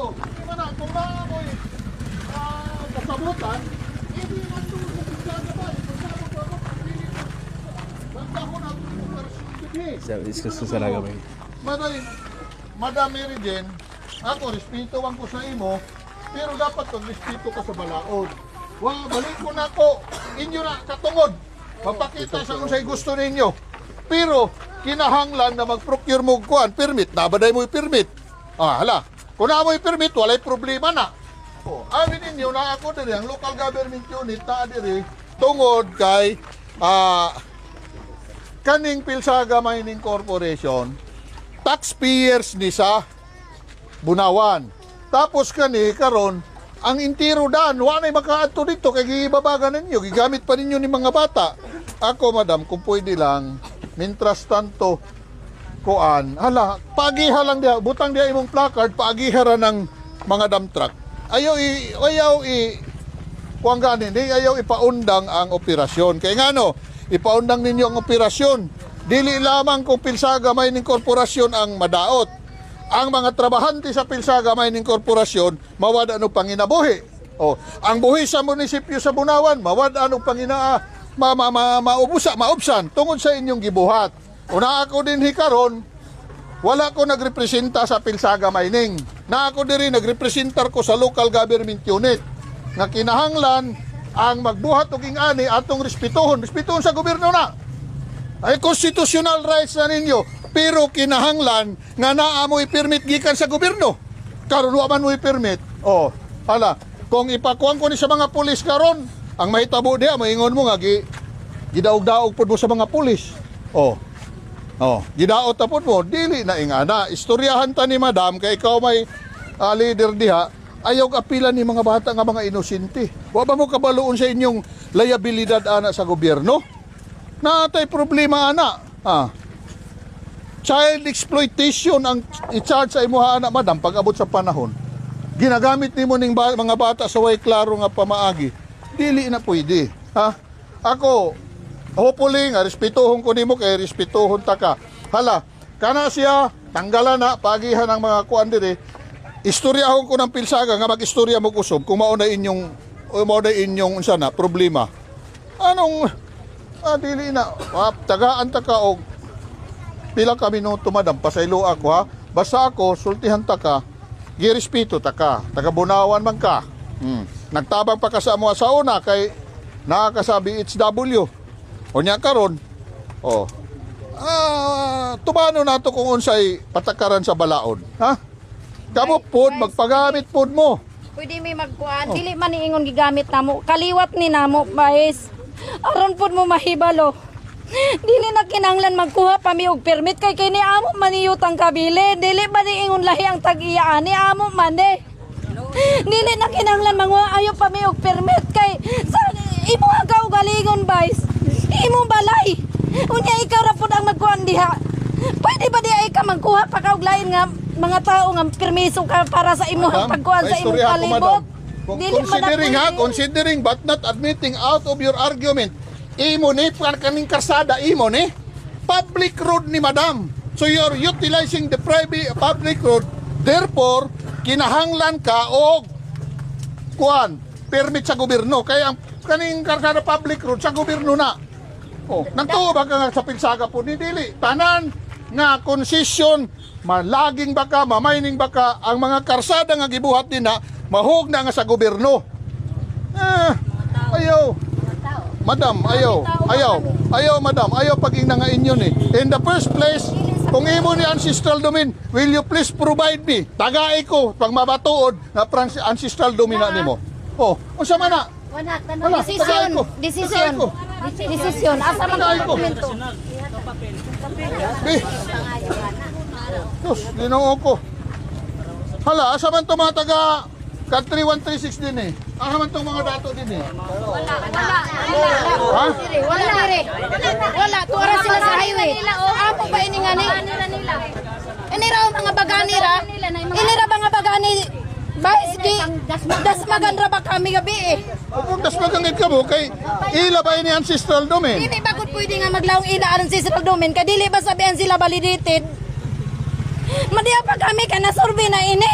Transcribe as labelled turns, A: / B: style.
A: to. Hindi man na, kung maamoy kasabutan, hindi man to sa ba? Madam Mary Jane, ako respetuhan ko sa imo, pero dapat to respeto ka sa balaod. Balik ko na ko, inyo na katungod. Mapakita sa kung sa'y gusto ninyo. Pero kinahanglan na mag-procure mo kuan permit, nabaday mo yung permit. Hala, kung na mo yung permit, walay problema na. Amin ninyo na ako diri ang local government unit na diri tungod kay kaning Pilsaga Mining Corporation, taxpayers ni sa Bunawan. Tapos kani karon ang intiro daan, wala na makaadto dito kay gibabagan ninyo, gigamit pa ninyo ni mga bata. Ako madam, kung pwede lang, mintras tanto kuan, hala, pagiha lang dia, butang dia imong placard, pagiha ra ng mga dump truck. Ayaw kuan ganin, ayaw ipaundang ang operasyon. Kaya nga no, ipaundang ninyo ang operasyon. Dili lamang kung Pilsaga Mining Corporation ang madaot. Ang mga trabahante sa Pilsaga Mining Corporation mawad ano panginabuhi. Ang buhi sa munisipyo sa Bunawan mawad ano maubsan tungod sa inyong gibuhat. Una ako din hikaron, wala ko nagrepresenta sa Pilsaga Mining. Na ako diri nagrepresentar ko sa local government unit. Nga kinahanglan ang magbuhat og ingani atong respetuhon sa gobyerno na. Ay constitutional rights na ninyo. Pero kinahanglan nga naamoy permit gikan sa gobyerno. Karon wa man mo'y permit. Hala, kung ipakuan ko ni sa mga pulis karon, ang mahitabo diha moingon mo nga gidaog-daog pud mo sa mga pulis. Gidaot ta pud mo, dili na ingana. Istoryahan ta ni madam kay ikaw may leader diha. Ayaw apilan ni mga bata nga mga inosente. Wa ba mo kabaluon sa inyong liabilidad ana sa gobyerno? Natay problema ana. Child exploitation ang i-charge sa imuha anak madam pag abot sa panahon. Ginagamit nimo ning mga bata sa way klaro nga pamaagi. Dili na pwede. Ako hopefully nga respetuhon ko nimo kay respetuhon ta ka. Hala, kana siya tanggalan na pagihan ng mga kuan diri. Istoryahon ko ng Pilsaga nga mag-istorya mo kusob kung mao na inyong unsa na problema. Anong dili na tagaan ta ka og pila ka minuto madam, pasaylo ako ha. Basta ako, sultihan ta ka, girespeto ta ka, taga Bunawan man ka. Nagtabang pa ka sa mga sa una kay nakakasabi HW. O niya karon, tumano nato kung unsay patakaran sa balaod. Kamo pod, magpagamit pod mo.
B: Pwede may magkuan, dili man iingon gigamit namo, kaliwat ni namo, mais. Aron pod mo mahibalo. Dili na kinanglan magkuha pa mi og permit kay kini amo maniyutang kabili. Dili ba ni ingon lahi ang tag-iya ani amo man Dili na kinanglan manguha ayo pa mi og permit kay sa imo ka ugalingon bais. Imo balay. Unya ikaw ra pud ang magkuan diha. Pwede ba di ay ka magkuha pa ka og lain nga mga tao nga permiso ka para sa imo pagkuan sa imong palibot.
A: Considering but not admitting out of your argument. Imo ni kaning karsada imo ni public road ni madam. So you're utilizing the private public road. Therefore, kinahanglan ka og kuan permit sa gobyerno kay ang kaning karsada public road sa gobyerno na. Nagtuo ba ka sa Pilsaga po ni dili tanan nga concession malaging baka mamining baka ang mga karsada nga gibuhat din na mahug na nga sa gobyerno. Madam, ayaw madam, ayaw paging nga inyo ni. In the first place, kung imo ni ancestral domain, will you please provide me? Tagaay ko, pag mabatuod, na ancestral domain na nimo. Unsa man na?
B: Desisyon. Asa man ang dokumento?
A: Ginoo ko. Hala, asa man to mga taga Country 136 din Asa man tong mga dato din
B: Wala. Tuara sila sa highway. Amo ba ini nga ni? Ini raw mga bagani ra. Ini ra mga bagani. Bais di dasmagan ra ba kami gabi
A: Kung dasmagan gid kamo kay ila ba ini ancestral domain?
B: Dili bagod pwede nga maglaong ila ang ancestral domain kay dili ba sabihan sila validated. Madiya pa kami kana survey na ini.